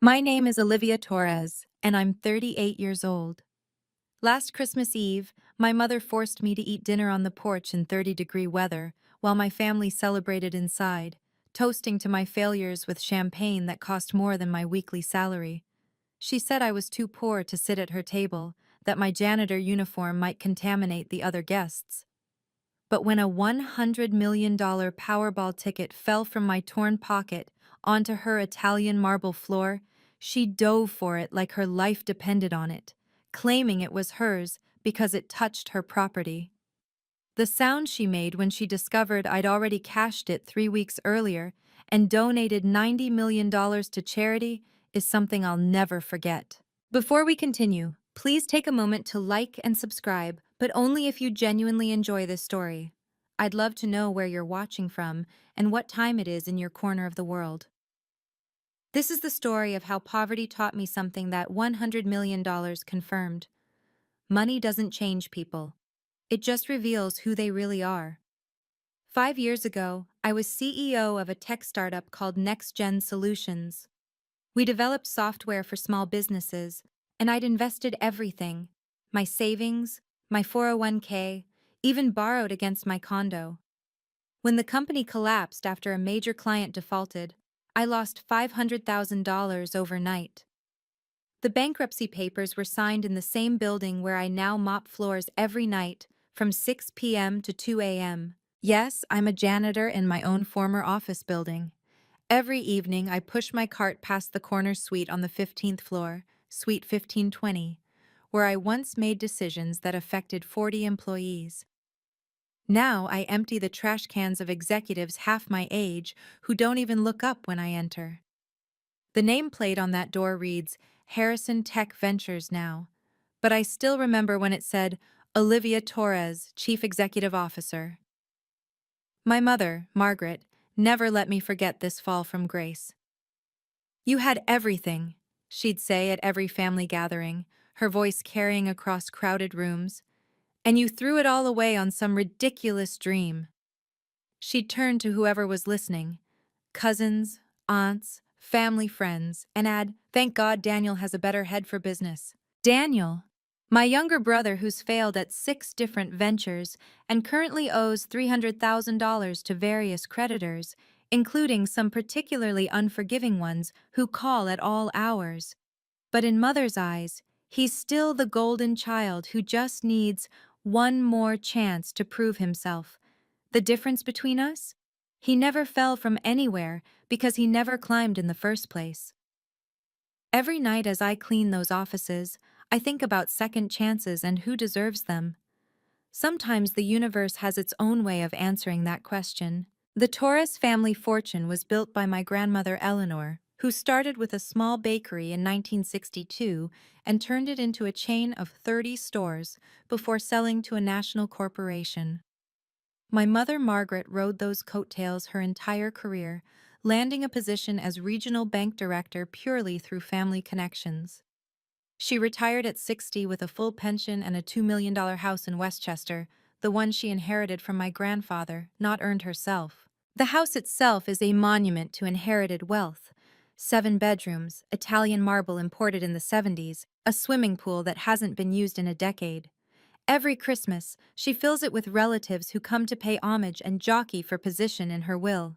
My name is Olivia Torres, and I'm 38 years old. Last Christmas Eve, my mother forced me to eat dinner on the porch in 30-degree weather, while my family celebrated inside, toasting to my failures with champagne that cost more than my weekly salary. She said I was too poor to sit at her table, that my janitor uniform might contaminate the other guests. But when a $100 million Powerball ticket fell from my torn pocket onto her Italian marble floor, she dove for it like her life depended on it, claiming it was hers because it touched her property. The sound she made when she discovered I'd already cashed it 3 weeks earlier and donated $90 million to charity is something I'll never forget. Before we continue, please take a moment to like and subscribe, but only if you genuinely enjoy this story. I'd love to know where you're watching from and what time it is in your corner of the world. This is the story of how poverty taught me something that $100 million confirmed. Money doesn't change people. It just reveals who they really are. 5 years ago, I was CEO of a tech startup called Next Gen Solutions. We developed software for small businesses, and I'd invested everything, my savings, my 401k, even borrowed against my condo. When the company collapsed after a major client defaulted, I lost $500,000 overnight. The bankruptcy papers were signed in the same building where I now mop floors every night from 6 p.m. to 2 a.m. Yes, I'm a janitor in my own former office building. Every evening, I push my cart past the corner suite on the 15th floor, Suite 1520, where I once made decisions that affected 40 employees. Now I empty the trash cans of executives half my age who don't even look up when I enter. The nameplate on that door reads, Harrison Tech Ventures now, but I still remember when it said, Olivia Torres, Chief Executive Officer. My mother, Margaret, never let me forget this fall from grace. You had everything, she'd say at every family gathering, her voice carrying across crowded rooms, and you threw it all away on some ridiculous dream. She'd turn to whoever was listening, cousins, aunts, family friends, and add, thank God Daniel has a better head for business. Daniel, my younger brother who's failed at 6 different ventures and currently owes $300,000 to various creditors, including some particularly unforgiving ones who call at all hours. But in Mother's eyes, he's still the golden child who just needs one more chance to prove himself. The difference between us? He never fell from anywhere because he never climbed in the first place. Every night as I clean those offices, I think about second chances and who deserves them. Sometimes the universe has its own way of answering that question. The Torres family fortune was built by my grandmother Eleanor, who started with a small bakery in 1962 and turned it into a chain of 30 stores before selling to a national corporation. My mother Margaret rode those coattails her entire career, landing a position as regional bank director purely through family connections. She retired at 60 with a full pension and a $2 million house in Westchester, the one she inherited from my grandfather, not earned herself. The house itself is a monument to inherited wealth. 7 bedrooms, Italian marble imported in the 70s, a swimming pool that hasn't been used in a decade. Every Christmas, she fills it with relatives who come to pay homage and jockey for position in her will.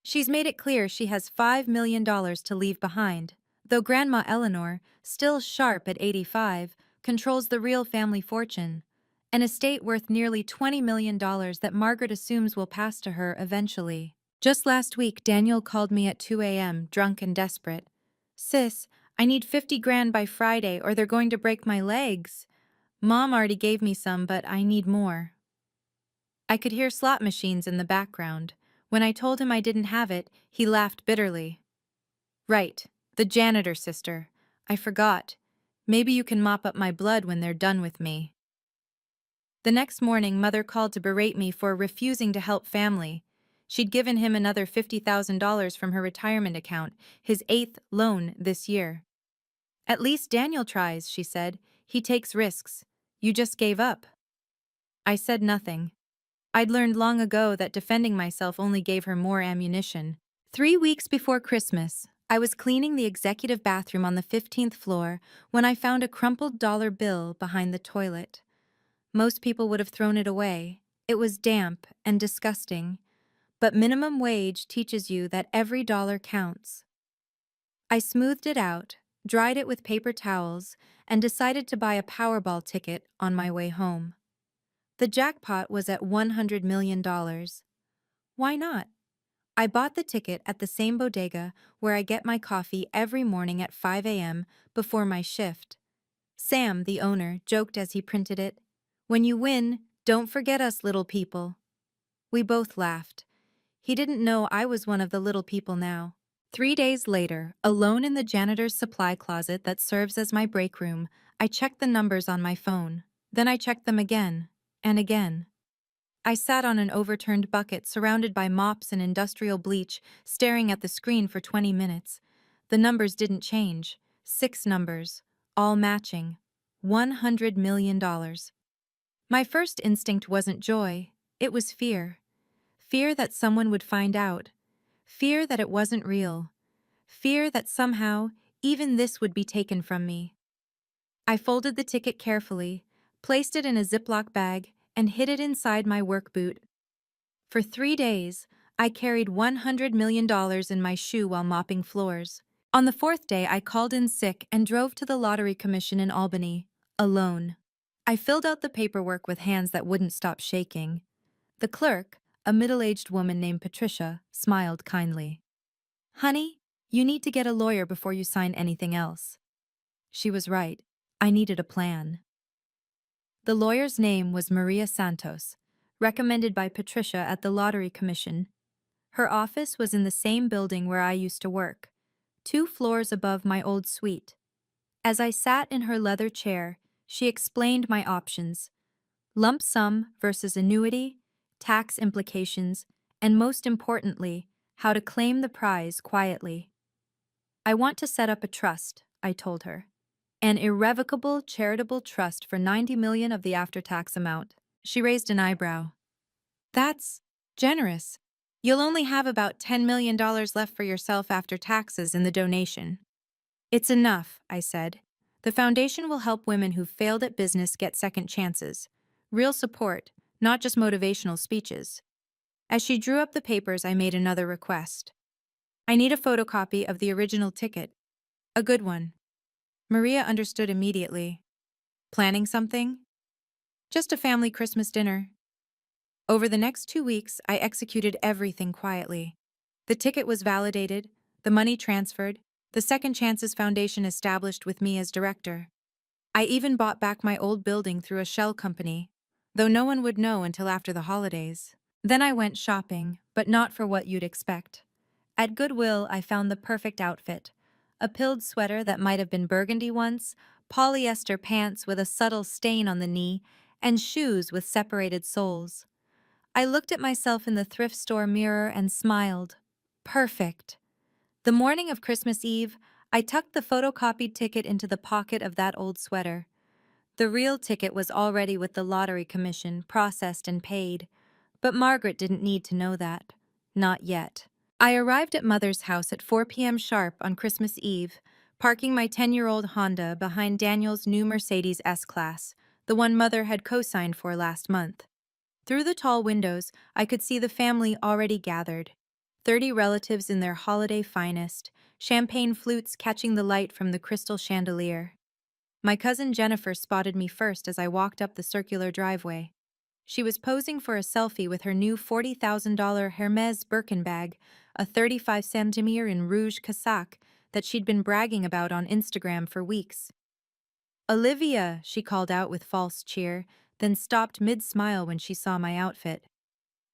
She's made it clear she has $5 million to leave behind, though Grandma Eleanor, still sharp at 85, controls the real family fortune, an estate worth nearly $20 million that Margaret assumes will pass to her eventually. Just last week, Daniel called me at 2 a.m., drunk and desperate. Sis, I need 50 grand by Friday or they're going to break my legs. Mom already gave me some, but I need more. I could hear slot machines in the background. When I told him I didn't have it, he laughed bitterly. Right, the janitor sister. I forgot. Maybe you can mop up my blood when they're done with me. The next morning, Mother called to berate me for refusing to help family. She'd given him another $50,000 from her retirement account, his 8th loan this year. At least Daniel tries, she said. He takes risks. You just gave up. I said nothing. I'd learned long ago that defending myself only gave her more ammunition. 3 weeks before Christmas, I was cleaning the executive bathroom on the 15th floor when I found a crumpled dollar bill behind the toilet. Most people would have thrown it away. It was damp and disgusting. But minimum wage teaches you that every dollar counts. I smoothed it out, dried it with paper towels, and decided to buy a Powerball ticket on my way home. The jackpot was at $100 million. Why not? I bought the ticket at the same bodega where I get my coffee every morning at 5 a.m. before my shift. Sam, the owner, joked as he printed it, "When you win, don't forget us little people." We both laughed. He didn't know I was one of the little people now. 3 days later, alone in the janitor's supply closet that serves as my break room, I checked the numbers on my phone. Then I checked them again and again. I sat on an overturned bucket surrounded by mops and industrial bleach, staring at the screen for 20 minutes. The numbers didn't change. 6 numbers, all matching. $100 million. My first instinct wasn't joy, it was fear. Fear that someone would find out. Fear that it wasn't real. Fear that somehow, even this would be taken from me. I folded the ticket carefully, placed it in a Ziploc bag, and hid it inside my work boot. For 3 days, I carried $100 million in my shoe while mopping floors. On the 4th day, I called in sick and drove to the Lottery Commission in Albany, alone. I filled out the paperwork with hands that wouldn't stop shaking. The clerk, a middle-aged woman named Patricia, smiled kindly. "Honey, you need to get a lawyer before you sign anything else." She was right. I needed a plan. The lawyer's name was Maria Santos, recommended by Patricia at the Lottery Commission. Her office was in the same building where I used to work, 2 floors above my old suite. As I sat in her leather chair, she explained my options: lump sum versus annuity, tax implications, and most importantly, how to claim the prize quietly. "I want to set up a trust," I told her. "An irrevocable charitable trust for $90 million of the after-tax amount." She raised an eyebrow. "That's generous. You'll only have about $10 million left for yourself after taxes in the donation." "It's enough," I said. "The foundation will help women who've failed at business get second chances. Real support, not just motivational speeches." As she drew up the papers, I made another request. "I need a photocopy of the original ticket. A good one." Maria understood immediately. "Planning something?" "Just a family Christmas dinner." Over the next 2 weeks, I executed everything quietly. The ticket was validated, the money transferred, the Second Chances Foundation established with me as director. I even bought back my old building through a shell company, though no one would know until after the holidays. Then I went shopping, but not for what you'd expect. At Goodwill, I found the perfect outfit: a pilled sweater that might have been burgundy once, polyester pants with a subtle stain on the knee, and shoes with separated soles. I looked at myself in the thrift store mirror and smiled. Perfect. The morning of Christmas Eve, I tucked the photocopied ticket into the pocket of that old sweater. The real ticket was already with the Lottery Commission, processed and paid. But Margaret didn't need to know that. Not yet. I arrived at Mother's house at 4 p.m. sharp on Christmas Eve, parking my 10-year-old Honda behind Daniel's new Mercedes S-Class, the one Mother had co-signed for last month. Through the tall windows, I could see the family already gathered. 30 relatives in their holiday finest, champagne flutes catching the light from the crystal chandelier. My cousin Jennifer spotted me first as I walked up the circular driveway. She was posing for a selfie with her new $40,000 Hermes Birkin bag, a 35 centimeter in rouge casaque that she'd been bragging about on Instagram for weeks. "Olivia," she called out with false cheer, then stopped mid-smile when she saw my outfit.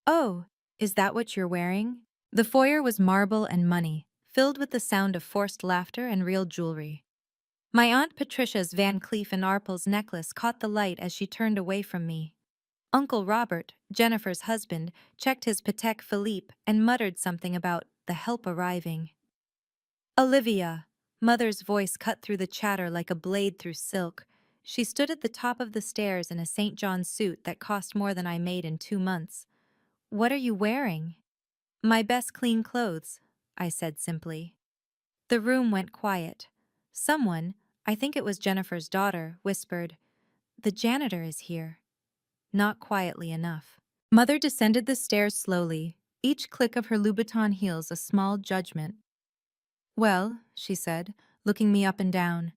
"Oh, is that what you're wearing?" The foyer was marble and money, filled with the sound of forced laughter and real jewelry. My Aunt Patricia's Van Cleef and Arpels necklace caught the light as she turned away from me. Uncle Robert, Jennifer's husband, checked his Patek Philippe and muttered something about the help arriving. "Olivia," Mother's voice cut through the chatter like a blade through silk. She stood at the top of the stairs in a St. John suit that cost more than I made in 2 months. "What are you wearing?" "My best clean clothes," I said simply. The room went quiet. Someone, I think it was Jennifer's daughter, whispered, "The janitor is here." Not quietly enough. Mother descended the stairs slowly, each click of her Louboutin heels a small judgment. "Well," she said, looking me up and down,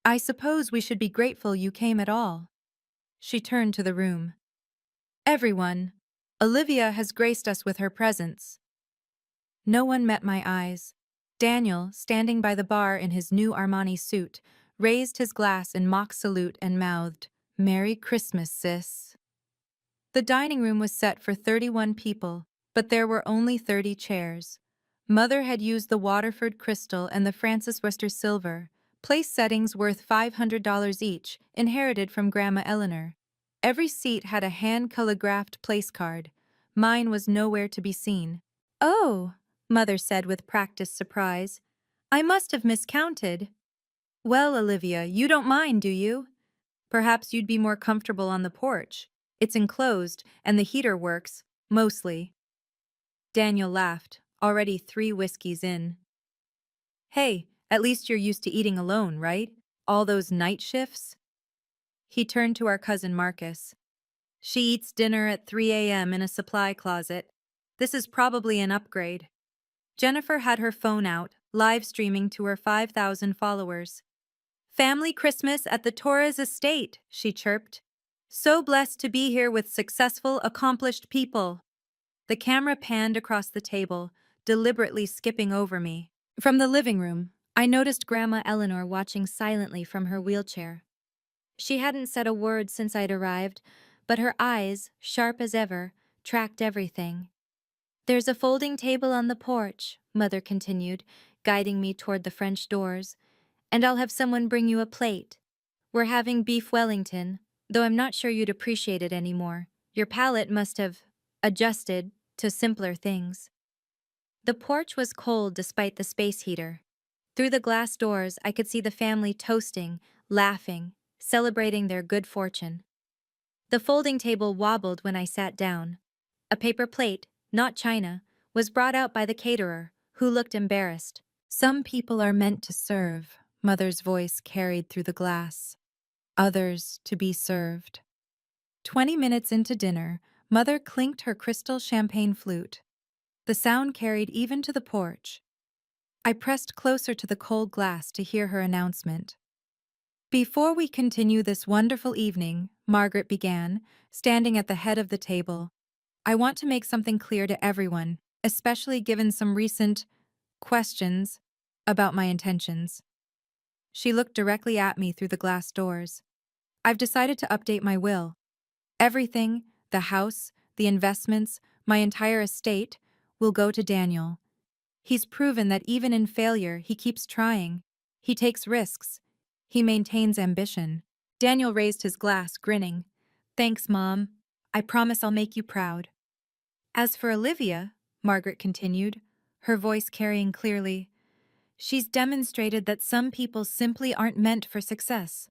"I suppose we should be grateful you came at all." She turned to the room. "Everyone, Olivia has graced us with her presence." No one met my eyes. Daniel, standing by the bar in his new Armani suit, raised his glass in mock salute and mouthed, "Merry Christmas, sis." The dining room was set for 31 people, but there were only 30 chairs. Mother had used the Waterford crystal and the Francis Worcester silver, place settings worth $500 each, inherited from Grandma Eleanor. Every seat had a hand-calligraphed place card. Mine was nowhere to be seen. "Oh," Mother said with practiced surprise, "I must have miscounted." "Well, Olivia, you don't mind, do you? Perhaps you'd be more comfortable on the porch. It's enclosed, and the heater works, mostly." Daniel laughed, already 3 whiskeys in. "Hey, at least you're used to eating alone, right? All those night shifts?" He turned to our cousin Marcus. "She eats dinner at 3 a.m. in a supply closet. This is probably an upgrade." Jennifer had her phone out, live streaming to her 5,000 followers. "Family Christmas at the Torres estate," she chirped. "So blessed to be here with successful, accomplished people." The camera panned across the table, deliberately skipping over me. From the living room, I noticed Grandma Eleanor watching silently from her wheelchair. She hadn't said a word since I'd arrived, but her eyes, sharp as ever, tracked everything. "There's a folding table on the porch," Mother continued, guiding me toward the French doors, "and I'll have someone bring you a plate. We're having beef Wellington, though I'm not sure you'd appreciate it anymore. Your palate must have adjusted to simpler things." The porch was cold despite the space heater. Through the glass doors, I could see the family toasting, laughing, celebrating their good fortune. The folding table wobbled when I sat down. A paper plate, not china, was brought out by the caterer, who looked embarrassed. "Some people are meant to serve," Mother's voice carried through the glass. "Others to be served." 20 minutes into dinner, Mother clinked her crystal champagne flute. The sound carried even to the porch. I pressed closer to the cold glass to hear her announcement. "Before we continue this wonderful evening," Margaret began, standing at the head of the table, "I want to make something clear to everyone, especially given some recent questions about my intentions." She looked directly at me through the glass doors. "I've decided to update my will. Everything, the house, the investments, my entire estate, will go to Daniel. He's proven that even in failure, he keeps trying. He takes risks. He maintains ambition." Daniel raised his glass, grinning. "Thanks, Mom. I promise I'll make you proud." "As for Olivia," Margaret continued, her voice carrying clearly, "she's demonstrated that some people simply aren't meant for success.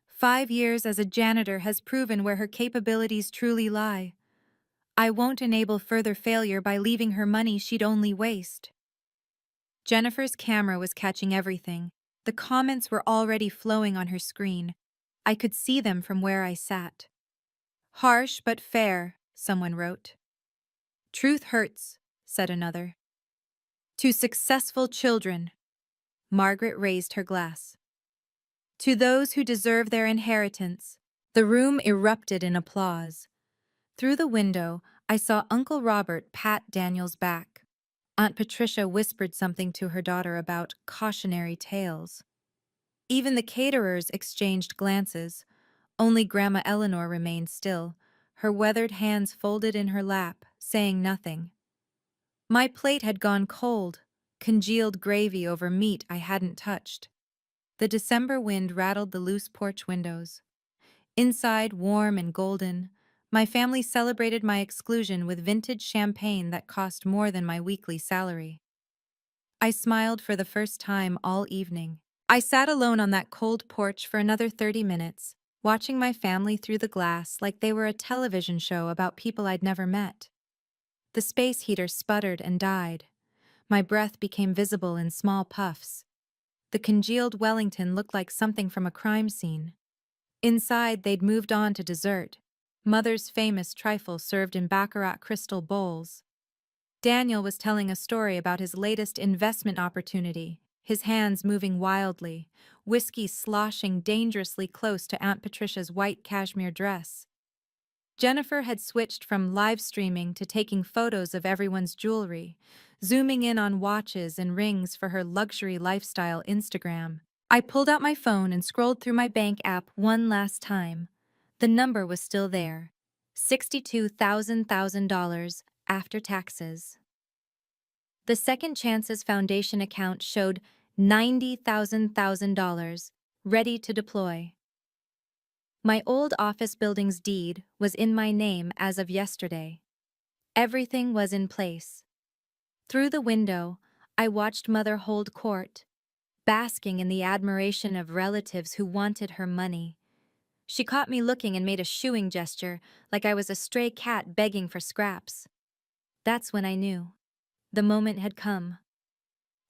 5 years as a janitor has proven where her capabilities truly lie. I won't enable further failure by leaving her money she'd only waste." Jennifer's camera was catching everything. The comments were already flowing on her screen. I could see them from where I sat. "Harsh but fair," someone wrote. "Truth hurts," said another. "To successful children," Margaret raised her glass. "To those who deserve their inheritance." The room erupted in applause. Through the window, I saw Uncle Robert pat Daniel's back. Aunt Patricia whispered something to her daughter about cautionary tales. Even the caterers exchanged glances. Only Grandma Eleanor remained still, her weathered hands folded in her lap, saying nothing. My plate had gone cold, congealed gravy over meat I hadn't touched. The December wind rattled the loose porch windows. Inside, warm and golden, my family celebrated my exclusion with vintage champagne that cost more than my weekly salary. I smiled for the first time all evening. I sat alone on that cold porch for another 30 minutes, watching my family through the glass like they were a television show about people I'd never met. The space heater sputtered and died. My breath became visible in small puffs. The congealed Wellington looked like something from a crime scene. Inside, they'd moved on to dessert. Mother's famous trifle served in baccarat crystal bowls. Daniel was telling a story about his latest investment opportunity, his hands moving wildly, whiskey sloshing dangerously close to Aunt Patricia's white cashmere dress. Jennifer had switched from live streaming to taking photos of everyone's jewelry, zooming in on watches and rings for her luxury lifestyle Instagram. I pulled out my phone and scrolled through my bank app one last time. The number was still there. $62,000 after taxes. The Second Chances Foundation account showed $90,000 ready to deploy. My old office building's deed was in my name as of yesterday. Everything was in place. Through the window, I watched Mother hold court, basking in the admiration of relatives who wanted her money. She caught me looking and made a shooing gesture, like I was a stray cat begging for scraps. That's when I knew. The moment had come.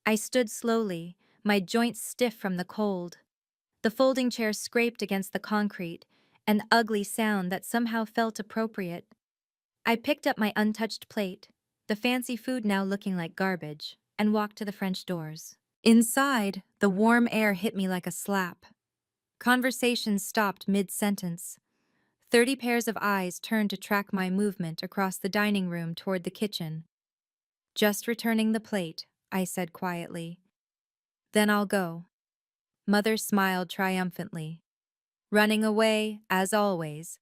I stood slowly, my joints stiff from the cold. The folding chair scraped against the concrete, an ugly sound that somehow felt appropriate. I picked up my untouched plate, the fancy food now looking like garbage, and walked to the French doors. Inside, the warm air hit me like a slap. Conversation stopped mid-sentence. 30 pairs of eyes turned to track my movement across the dining room toward the kitchen. "Just returning the plate," I said quietly. "Then I'll go." Mother smiled triumphantly. "Running away, as always."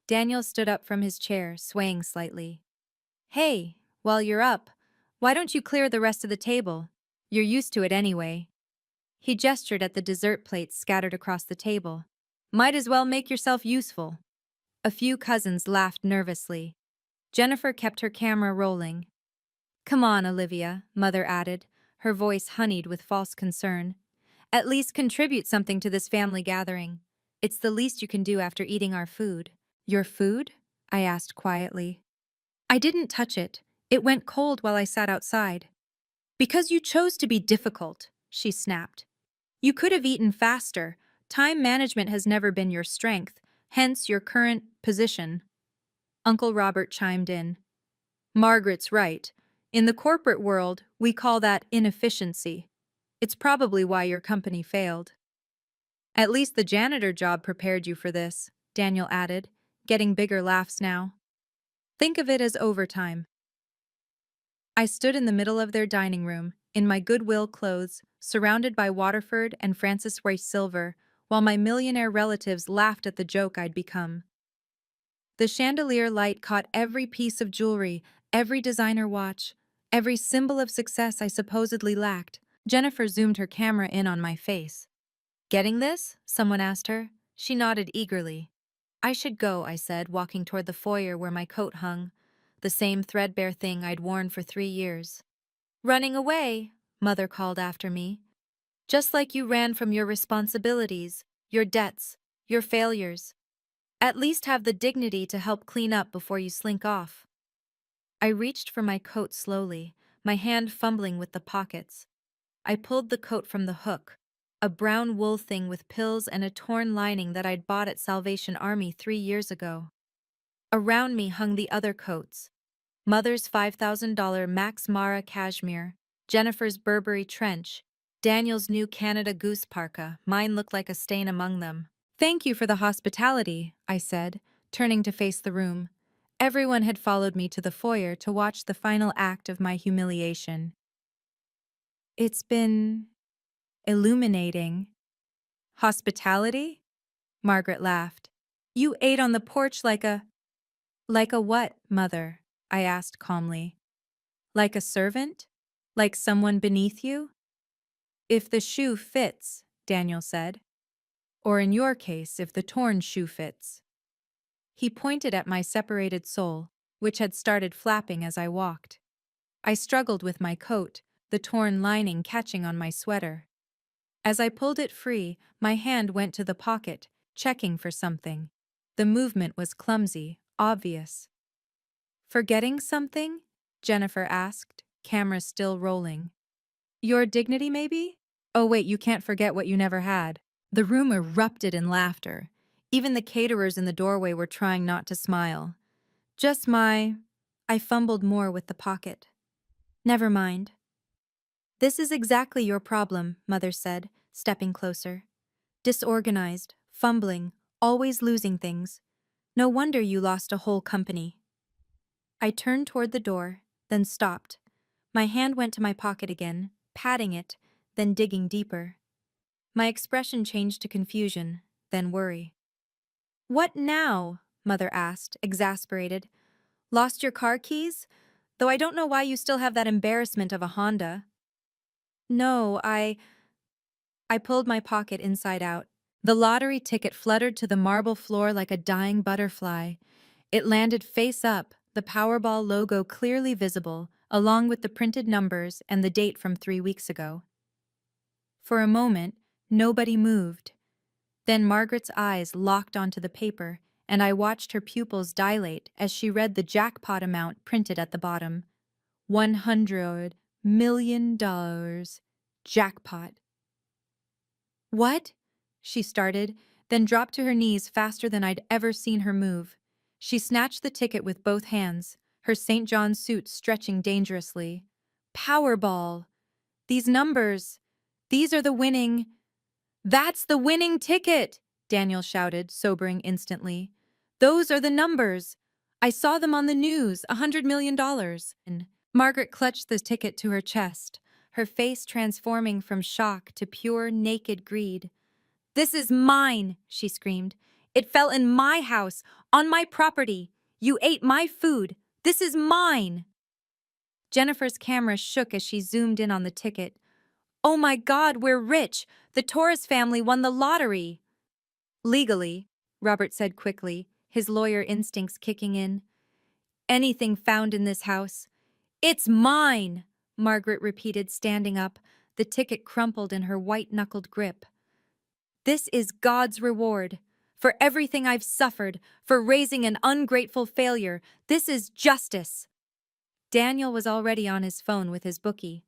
Daniel stood up from his chair, swaying slightly. "Hey, while you're up, why don't you clear the rest of the table? You're used to it anyway." He gestured at the dessert plates scattered across the table. "Might as well make yourself useful." A few cousins laughed nervously. Jennifer kept her camera rolling. "Come on, Olivia," Mother added, her voice honeyed with false concern. "At least contribute something to this family gathering. It's the least you can do after eating our food." "Your food?" I asked quietly. "I didn't touch it. It went cold while I sat outside." "Because you chose to be difficult," she snapped. "You could have eaten faster. Time management has never been your strength, hence your current position." Uncle Robert chimed in. "Margaret's right. In the corporate world, we call that inefficiency. It's probably why your company failed." "At least the janitor job prepared you for this," Daniel added, getting bigger laughs now. "Think of it as overtime." I stood in the middle of their dining room, in my Goodwill clothes, surrounded by Waterford and Francis Way silver, while my millionaire relatives laughed at the joke I'd become. The chandelier light caught every piece of jewelry, every designer watch, every symbol of success I supposedly lacked. Jennifer zoomed her camera in on my face. "Getting this?" someone asked her. She nodded eagerly. "I should go," I said, walking toward the foyer where my coat hung, the same threadbare thing I'd worn for 3 years. "Running away," Mother called after me. "Just like you ran from your responsibilities, your debts, your failures. At least have the dignity to help clean up before you slink off." I reached for my coat slowly, my hand fumbling with the pockets. I pulled the coat from the hook, a brown wool thing with pills and a torn lining that I'd bought at Salvation Army 3 years ago. Around me hung the other coats. Mother's $5,000 Max Mara cashmere, Jennifer's Burberry trench, Daniel's new Canada Goose parka. Mine looked like a stain among them. "Thank you for the hospitality," I said, turning to face the room. Everyone had followed me to the foyer to watch the final act of my humiliation. "It's been illuminating." "Hospitality?" Margaret laughed. "You ate on the porch like a—" "Like a what, Mother?" I asked calmly. "Like a servant? Like someone beneath you?" "If the shoe fits," Daniel said. "Or in your case, if the torn shoe fits." He pointed at my separated sole, which had started flapping as I walked. I struggled with my coat, the torn lining catching on my sweater. As I pulled it free, my hand went to the pocket, checking for something. The movement was clumsy, obvious. "Forgetting something?" Jennifer asked. camera still rolling. Your dignity, maybe? Oh, wait, you can't forget what you never had. The room erupted in laughter. Even the caterers in the doorway were trying not to smile. Just my... I fumbled more with the pocket. Never mind. This is exactly your problem, Mother said, stepping closer. Disorganized, fumbling, always losing things. No wonder you lost a whole company. I turned toward the door, then stopped. My hand went to my pocket again, patting it, then digging deeper. My expression changed to confusion, then worry. What now? Mother asked, exasperated. Lost your car keys? Though I don't know why you still have that embarrassment of a Honda. No, I pulled my pocket inside out. The lottery ticket fluttered to the marble floor like a dying butterfly. It landed face up, the Powerball logo clearly visible, along with the printed numbers and the date from 3 weeks ago. For a moment, nobody moved. Then Margaret's eyes locked onto the paper, and I watched her pupils dilate as she read the jackpot amount printed at the bottom. $100 million. Jackpot. What? She started, then dropped to her knees faster than I'd ever seen her move. She snatched the ticket with both hands, her St. John's suit stretching dangerously. Powerball! These numbers! These are the winning... That's the winning ticket! Daniel shouted, sobering instantly. Those are the numbers! I saw them on the news, $100 million. Margaret clutched the ticket to her chest, her face transforming from shock to pure, naked greed. This is mine, she screamed. It fell in my house, on my property. You ate my food. This is mine. Jennifer's camera shook as she zoomed in on the ticket. Oh my God, we're rich. The Torres family won the lottery. Legally, Robert said quickly, his lawyer instincts kicking in. Anything found in this house. It's mine, Margaret repeated, standing up, the ticket crumpled in her white-knuckled grip. This is God's reward. For everything I've suffered, for raising an ungrateful failure, this is justice. Daniel was already on his phone with his bookie.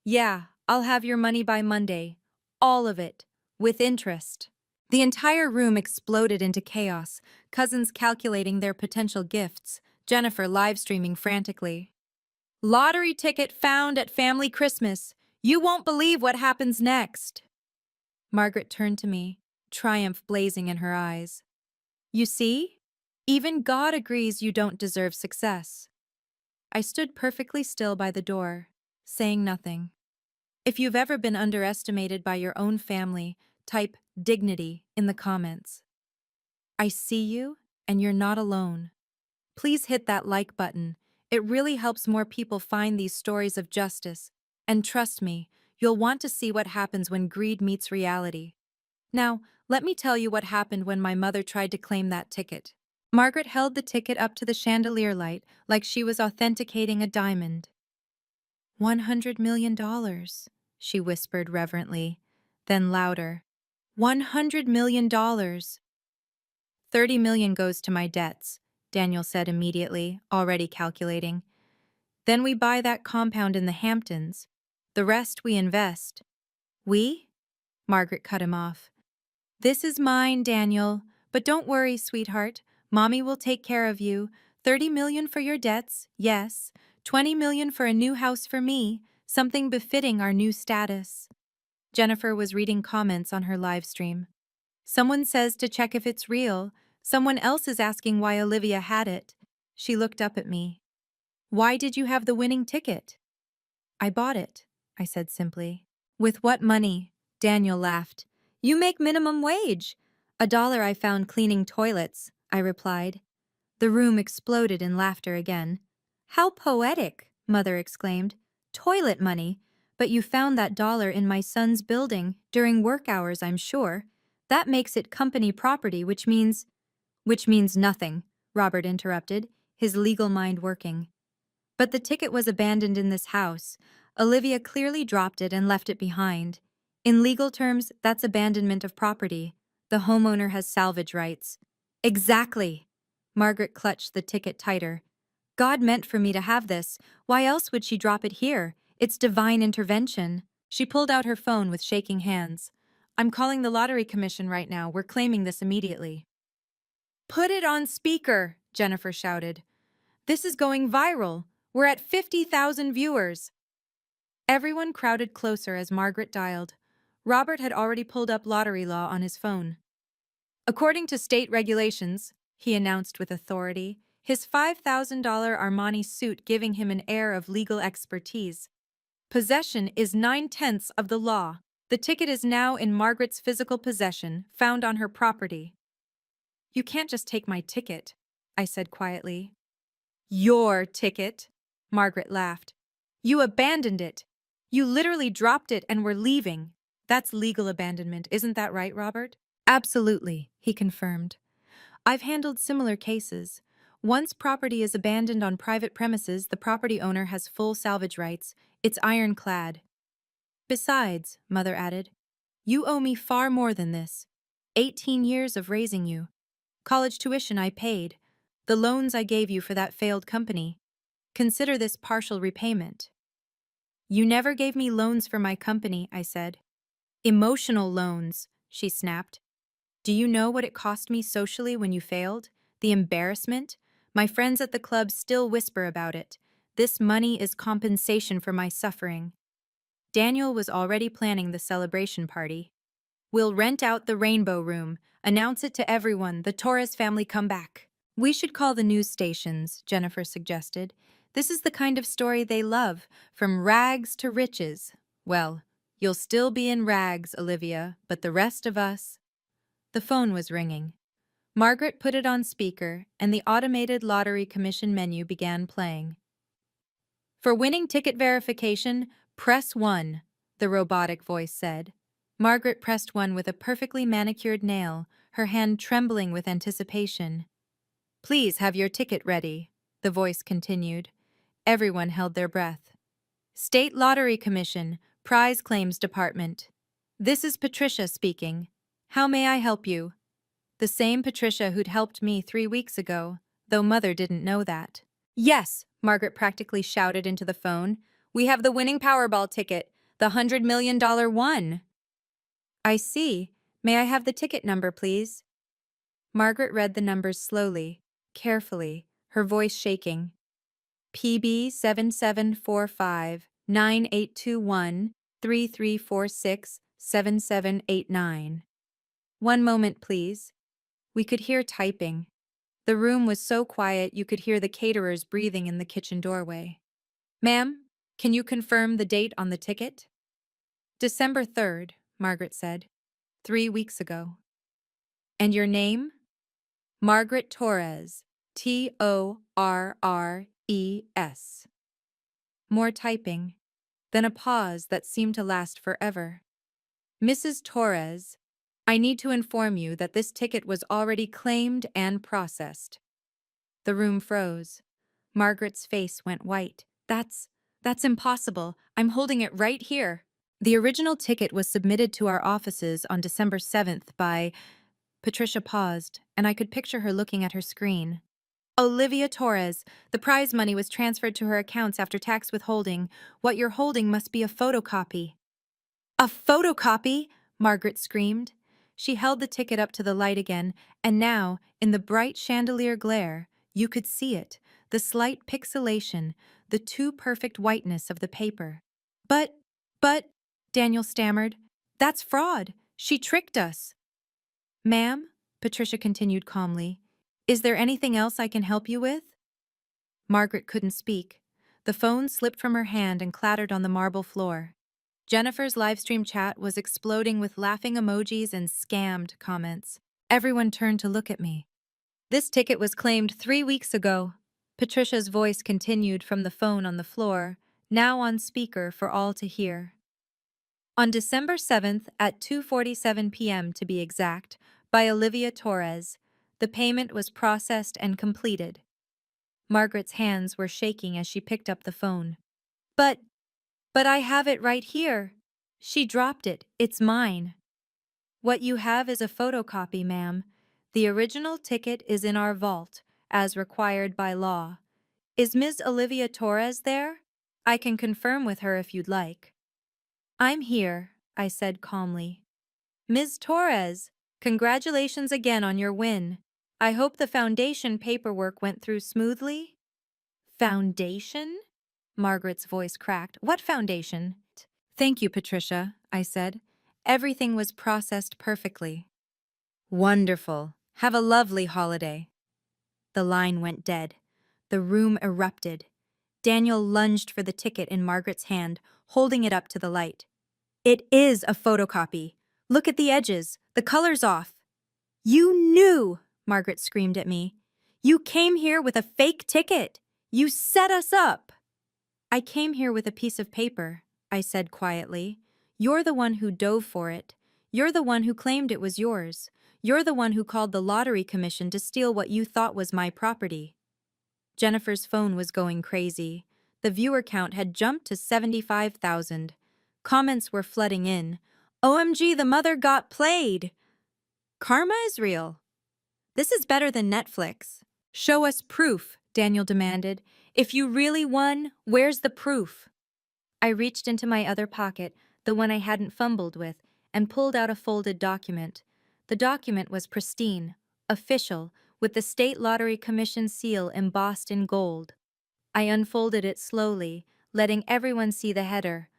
Yeah, I'll have your money by Monday. All of it. With interest. The entire room exploded into chaos, cousins calculating their potential gifts, Jennifer live-streaming frantically. Lottery ticket found at family Christmas. You won't believe what happens next. Margaret turned to me, triumph blazing in her eyes. You see? Even God agrees you don't deserve success. I stood perfectly still by the door, saying nothing. If you've ever been underestimated by your own family, type dignity in the comments. I see you, and you're not alone. Please hit that like button. It really helps more people find these stories of justice. And trust me, you'll want to see what happens when greed meets reality. Now, let me tell you what happened when my mother tried to claim that ticket. Margaret held the ticket up to the chandelier light like she was authenticating a diamond. $100 million, she whispered reverently, then louder. $100 million. $30 million goes to my debts, Daniel said immediately, already calculating. Then we buy that compound in the Hamptons. The rest we invest. We? Margaret cut him off. This is mine, Daniel. But don't worry, sweetheart. Mommy will take care of you. $30 million for your debts, yes. $20 million for a new house for me, something befitting our new status. Jennifer was reading comments on her live stream. Someone says to check if it's real. Someone else is asking why Olivia had it. She looked up at me. Why did you have the winning ticket? I bought it, I said simply. With what money? Daniel laughed. You make minimum wage. $1 I found cleaning toilets, I replied. The room exploded in laughter again. How poetic, Mother exclaimed. Toilet money. But you found that dollar in my son's building, during work hours, I'm sure. That makes it company property, which means... Which means nothing, Robert interrupted, his legal mind working. But the ticket was abandoned in this house. Olivia clearly dropped it and left it behind. In legal terms, that's abandonment of property. The homeowner has salvage rights. Exactly. Margaret clutched the ticket tighter. God meant for me to have this. Why else would she drop it here? It's divine intervention. She pulled out her phone with shaking hands. I'm calling the lottery commission right now. We're claiming this immediately. Put it on speaker, Jennifer shouted. This is going viral. We're at 50,000 viewers. Everyone crowded closer as Margaret dialed. Robert had already pulled up lottery law on his phone. According to state regulations, he announced with authority, his $5,000 Armani suit giving him an air of legal expertise. Possession is 9/10 of the law. The ticket is now in Margaret's physical possession, found on her property. You can't just take my ticket, I said quietly. Your ticket, Margaret laughed. You abandoned it. You literally dropped it and were leaving. That's legal abandonment, isn't that right, Robert? Absolutely, he confirmed. I've handled similar cases. Once property is abandoned on private premises, the property owner has full salvage rights. It's ironclad. Besides, Mother added, you owe me far more than this. 18 years of raising you. College tuition I paid. The loans I gave you for that failed company. Consider this partial repayment. You never gave me loans for my company, I said. Emotional loans, she snapped. Do you know what it cost me socially when you failed? The embarrassment? My friends at the club still whisper about it. This money is compensation for my suffering. Daniel was already planning the celebration party. We'll rent out the Rainbow Room, announce it to everyone, the Torres family come back. We should call the news stations, Jennifer suggested. This is the kind of story they love, from rags to riches. Well, you'll still be in rags, Olivia, but the rest of us... The phone was ringing. Margaret put it on speaker, and the automated lottery commission menu began playing. For winning ticket verification, press 1, the robotic voice said. Margaret pressed 1 with a perfectly manicured nail, her hand trembling with anticipation. Please have your ticket ready, the voice continued. Everyone held their breath. State Lottery Commission, Prize Claims Department. This is Patricia speaking. How may I help you? The same Patricia who'd helped me 3 weeks ago, though Mother didn't know that. Yes, Margaret practically shouted into the phone. We have the winning Powerball ticket, the $100 million one. I see. May I have the ticket number, please? Margaret read the numbers slowly, carefully, her voice shaking. PB 7745 9821 3346 7789. One moment, please. We could hear typing. The room was so quiet you could hear the caterers breathing in the kitchen doorway. Ma'am, can you confirm the date on the ticket? December 3rd, Margaret said. 3 weeks ago. And your name? Margaret Torres. Torres. More typing, then a pause that seemed to last forever. Mrs. Torres, I need to inform you that this ticket was already claimed and processed. The room froze. Margaret's face went white. That's impossible. I'm holding it right here. The original ticket was submitted to our offices on December 7th by... Patricia paused, and I could picture her looking at her screen. Olivia Torres. The prize money was transferred to her accounts after tax withholding. What you're holding must be a photocopy. A photocopy? Margaret screamed. She held the ticket up to the light again, and now, in the bright chandelier glare, you could see it, the slight pixelation, the too perfect whiteness of the paper. But, Daniel stammered, that's fraud. She tricked us. Ma'am, Patricia continued calmly, is there anything else I can help you with? Margaret couldn't speak. The phone slipped from her hand and clattered on the marble floor. Jennifer's livestream chat was exploding with laughing emojis and scammed comments. Everyone turned to look at me. This ticket was claimed 3 weeks ago. Patricia's voice continued from the phone on the floor, now on speaker for all to hear. On December 7th at 2:47 p.m. to be exact, by Olivia Torres, the payment was processed and completed. Margaret's hands were shaking as she picked up the phone. But I have it right here. She dropped it. It's mine. What you have is a photocopy, ma'am. The original ticket is in our vault, as required by law. Is Ms. Olivia Torres there? I can confirm with her if you'd like. I'm here, I said calmly. Ms. Torres, congratulations again on your win. I hope the foundation paperwork went through smoothly. Foundation? Margaret's voice cracked. What foundation? Thank you, Patricia, I said. Everything was processed perfectly. Wonderful. Have a lovely holiday. The line went dead. The room erupted. Daniel lunged for the ticket in Margaret's hand, holding it up to the light. It is a photocopy. Look at the edges. The color's off. You knew, Margaret screamed at me. You came here with a fake ticket. You set us up. I came here with a piece of paper, I said quietly. You're the one who dove for it. You're the one who claimed it was yours. You're the one who called the lottery commission to steal what you thought was my property. Jennifer's phone was going crazy. The viewer count had jumped to 75,000. Comments were flooding in. OMG, the mother got played. Karma is real. This is better than Netflix. Show us proof, Daniel demanded. If you really won, where's the proof? I reached into my other pocket, the one I hadn't fumbled with, and pulled out a folded document. The document was pristine, official, with the State Lottery Commission seal embossed in gold. I unfolded it slowly, letting everyone see the header.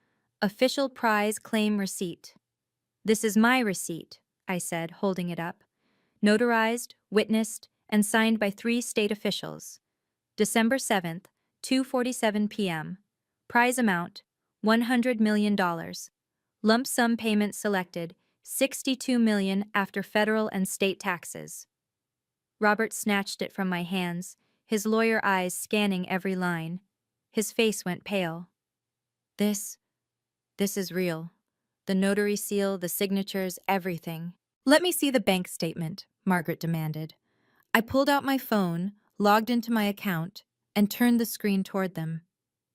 Official prize claim receipt. This is my receipt, I said, holding it up. Notarized, witnessed, and signed by 3 state officials. December 7th, 2:47 p.m. Prize amount, $100 million. Lump sum payment selected, $62 million after federal and state taxes. Robert snatched it from my hands, his lawyer eyes scanning every line. His face went pale. This is real. The notary seal, the signatures, everything. Let me see the bank statement, Margaret demanded. I pulled out my phone, logged into my account, and turned the screen toward them.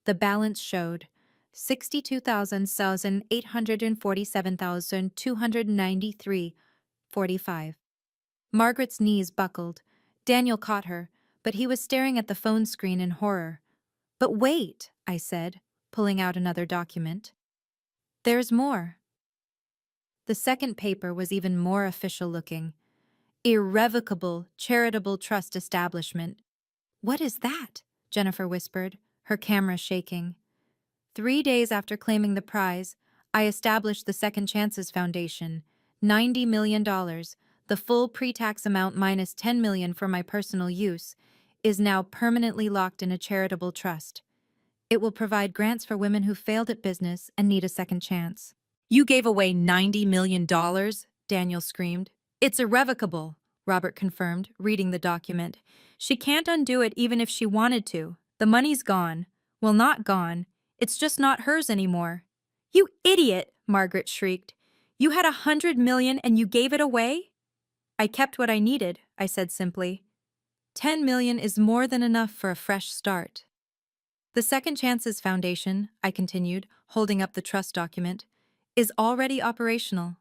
The balance showed 62,847,293.45. Margaret's knees buckled. Daniel caught her, but he was staring at the phone screen in horror. But wait, I said, pulling out another document. There's more. The second paper was even more official-looking. Irrevocable Charitable Trust Establishment. What is that? Jennifer whispered, her camera shaking. 3 days after claiming the prize, I established the Second Chances Foundation. $90 million, the full pre-tax amount minus $10 million for my personal use, is now permanently locked in a charitable trust. It will provide grants for women who failed at business and need a second chance. You gave away $90 million? Daniel screamed. It's irrevocable, Robert confirmed, reading the document. She can't undo it even if she wanted to. The money's gone. Well, not gone. It's just not hers anymore. You idiot, Margaret shrieked. You had $100 million and you gave it away? I kept what I needed, I said simply. $10 million is more than enough for a fresh start. The Second Chances Foundation, I continued, holding up the trust document, is already operational.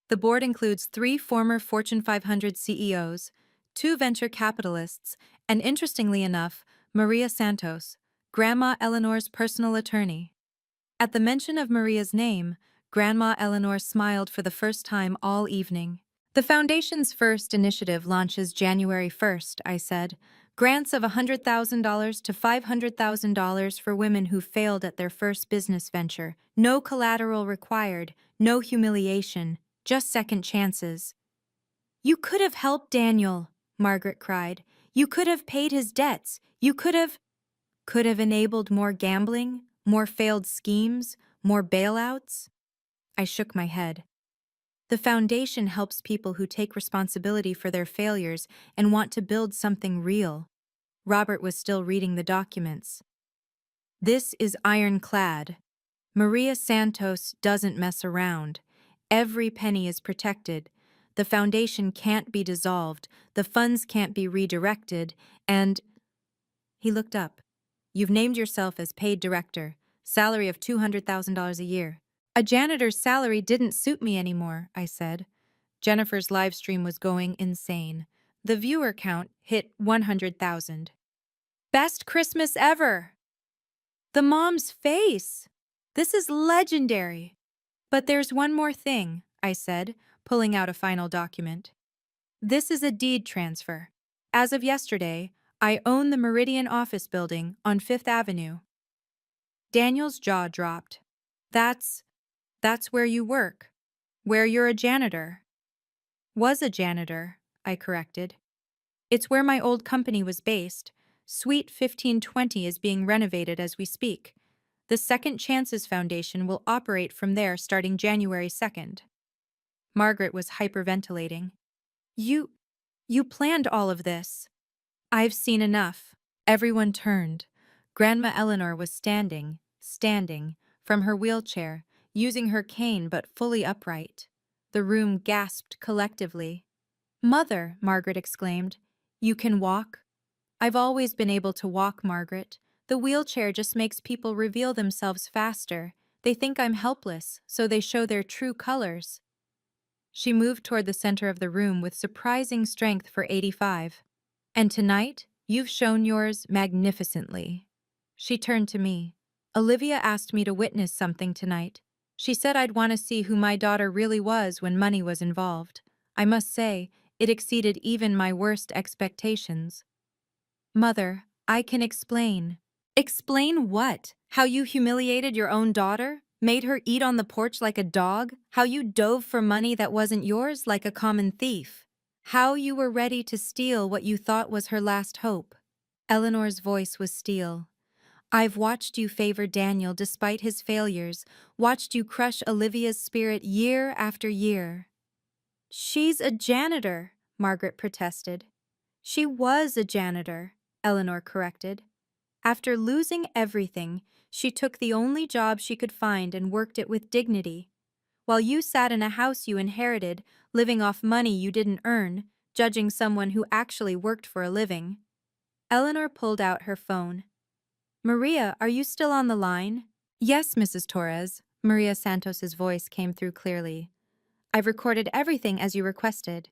The board includes 3 former Fortune 500 CEOs, 2 venture capitalists, and interestingly enough, Maria Santos, Grandma Eleanor's personal attorney. At the mention of Maria's name, Grandma Eleanor smiled for the first time all evening. The foundation's first initiative launches January 1st, I said. Grants of $100,000 to $500,000 for women who failed at their first business venture. No collateral required, no humiliation, just second chances. You could have helped Daniel, Margaret cried. You could have paid his debts. You could have enabled more gambling, more failed schemes, more bailouts. I shook my head. The foundation helps people who take responsibility for their failures and want to build something real. Robert was still reading the documents. This is ironclad. Maria Santos doesn't mess around. Every penny is protected. The foundation can't be dissolved, the funds can't be redirected, and… He looked up. You've named yourself as paid director, salary of $200,000 a year. A janitor's salary didn't suit me anymore, I said. Jennifer's live stream was going insane. The viewer count hit 100,000. Best Christmas ever! The mom's face! This is legendary! But there's one more thing, I said, pulling out a final document. This is a deed transfer. As of yesterday, I own the Meridian office building on Fifth Avenue. Daniel's jaw dropped. That's where you work. Where you're a janitor. Was a janitor, I corrected. It's where my old company was based. Suite 1520 is being renovated as we speak. The Second Chances Foundation will operate from there starting January 2nd. Margaret was hyperventilating. You planned all of this. I've seen enough. Everyone turned. Grandma Eleanor was standing, from her wheelchair, using her cane but fully upright. The room gasped collectively. Mother, Margaret exclaimed. You can walk? I've always been able to walk, Margaret. The wheelchair just makes people reveal themselves faster. They think I'm helpless, so they show their true colors. She moved toward the center of the room with surprising strength for 85. And tonight, you've shown yours magnificently. She turned to me. Olivia asked me to witness something tonight. She said I'd want to see who my daughter really was when money was involved. I must say, it exceeded even my worst expectations. Mother, I can explain. Explain what? How you humiliated your own daughter? Made her eat on the porch like a dog? How you dove for money that wasn't yours like a common thief? How you were ready to steal what you thought was her last hope? Eleanor's voice was steel. I've watched you favor Daniel despite his failures, watched you crush Olivia's spirit year after year. She's a janitor, Margaret protested. She was a janitor, Eleanor corrected. After losing everything, she took the only job she could find and worked it with dignity. While you sat in a house you inherited, living off money you didn't earn, judging someone who actually worked for a living. Eleanor pulled out her phone. Maria, are you still on the line? Yes, Mrs. Torres. Maria Santos's voice came through clearly. I've recorded everything as you requested.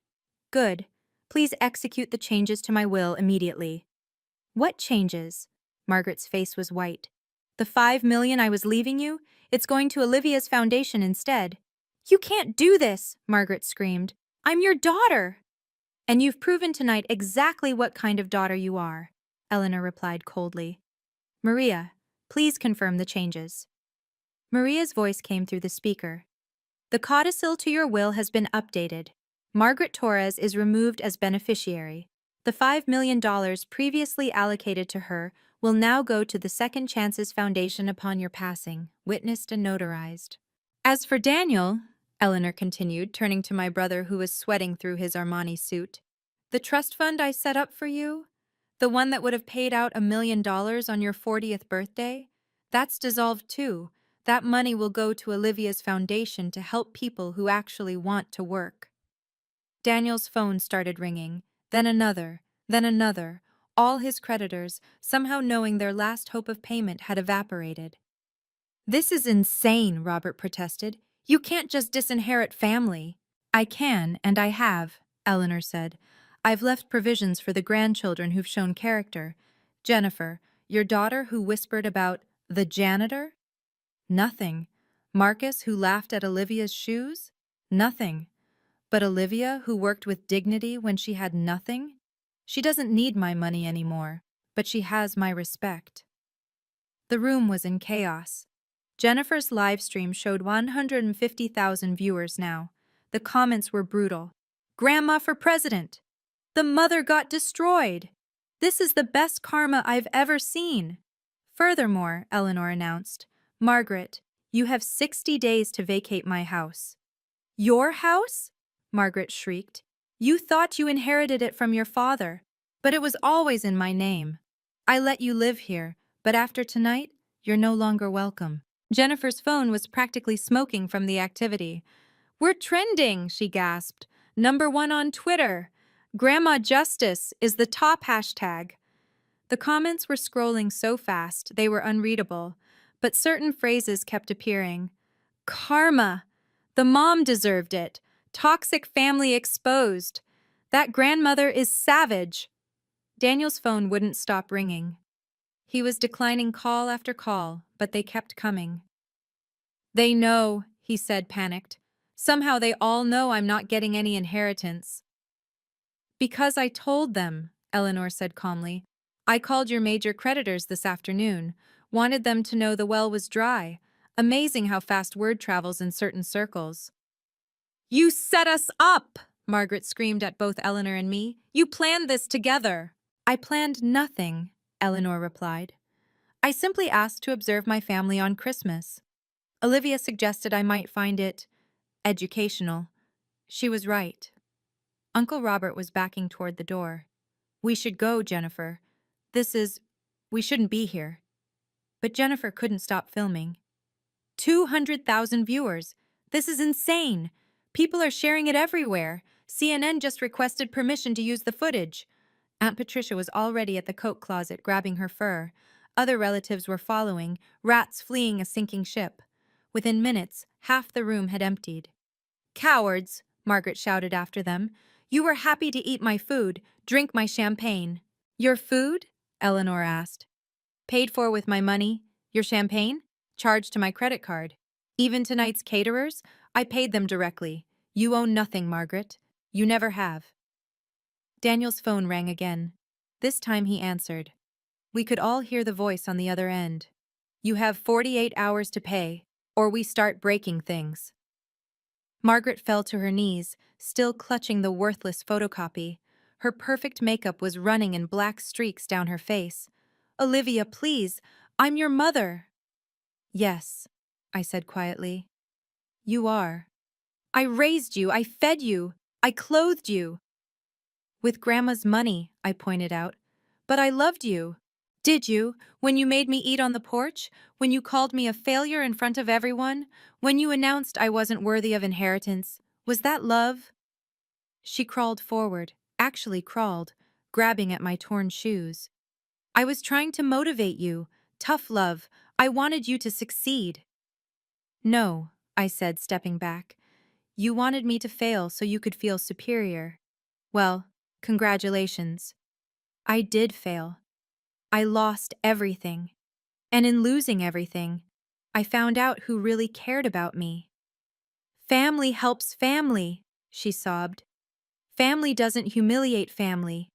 Good. Please execute the changes to my will immediately. What changes? Margaret's face was white. The $5 million I was leaving you? It's going to Olivia's foundation instead. You can't do this, Margaret screamed. I'm your daughter. And you've proven tonight exactly what kind of daughter you are, Eleanor replied coldly. Maria, please confirm the changes. Maria's voice came through the speaker. The codicil to your will has been updated. Margaret Torres is removed as beneficiary. The $5 million previously allocated to her will now go to the Second Chances Foundation upon your passing, witnessed and notarized. As for Daniel, Eleanor continued, turning to my brother who was sweating through his Armani suit, the trust fund I set up for you, the one that would have paid out $1 million on your 40th birthday, that's dissolved too. That money will go to Olivia's foundation to help people who actually want to work. Daniel's phone started ringing, then another, all his creditors, somehow knowing their last hope of payment had evaporated. This is insane, Robert protested. You can't just disinherit family. I can, and I have, Eleanor said. I've left provisions for the grandchildren who've shown character. Jennifer, your daughter who whispered about the janitor? Nothing. Marcus who laughed at Olivia's shoes? Nothing. But Olivia who worked with dignity when she had nothing? She doesn't need my money anymore, but she has my respect. The room was in chaos. Jennifer's live stream showed 150,000 viewers now. The comments were brutal. Grandma for president! The mother got destroyed! This is the best karma I've ever seen! Furthermore, Eleanor announced, Margaret, you have 60 days to vacate my house. Your house? Margaret shrieked. You thought you inherited it from your father, but it was always in my name. I let you live here, but after tonight, you're no longer welcome. Jennifer's phone was practically smoking from the activity. We're trending, she gasped. #1 on Twitter. Grandma Justice is the top hashtag. The comments were scrolling so fast they were unreadable, but certain phrases kept appearing. Karma. The mom deserved it. Toxic family exposed. That grandmother is savage. Daniel's phone wouldn't stop ringing. He was declining call after call, but they kept coming. They know, he said, panicked. Somehow they all know I'm not getting any inheritance. Because I told them, Eleanor said calmly. I called your major creditors this afternoon, wanted them to know the well was dry. Amazing how fast word travels in certain circles. You set us up! Margaret screamed at both Eleanor and me. You planned this together. I planned nothing, Eleanor replied. I simply asked to observe my family on Christmas. Olivia suggested I might find it educational. She was right. Uncle Robert was backing toward the door. We should go, Jennifer. We shouldn't be here. But Jennifer couldn't stop filming. 200,000 viewers. This is insane. People are sharing it everywhere. CNN just requested permission to use the footage. Aunt Patricia was already at the coat closet grabbing her fur. Other relatives were following, rats fleeing a sinking ship. Within minutes, half the room had emptied. Cowards, Margaret shouted after them. You were happy to eat my food, drink my champagne. Your food? Eleanor asked. Paid for with my money. Your champagne? Charged to my credit card. Even tonight's caterers? I paid them directly. You own nothing, Margaret. You never have. Daniel's phone rang again. This time he answered. We could all hear the voice on the other end. You have 48 hours to pay, or we start breaking things. Margaret fell to her knees, still clutching the worthless photocopy. Her perfect makeup was running in black streaks down her face. Olivia, please, I'm your mother. Yes, I said quietly. You are. I raised you, I fed you, I clothed you. With Grandma's money, I pointed out. But I loved you. Did you, when you made me eat on the porch? When you called me a failure in front of everyone? When you announced I wasn't worthy of inheritance? Was that love? She crawled forward, actually crawled, grabbing at my torn shoes. I was trying to motivate you. Tough love. I wanted you to succeed. No, I said, stepping back. You wanted me to fail so you could feel superior. Well, congratulations. I did fail. I lost everything. And in losing everything, I found out who really cared about me. Family helps family, she sobbed. Family doesn't humiliate family.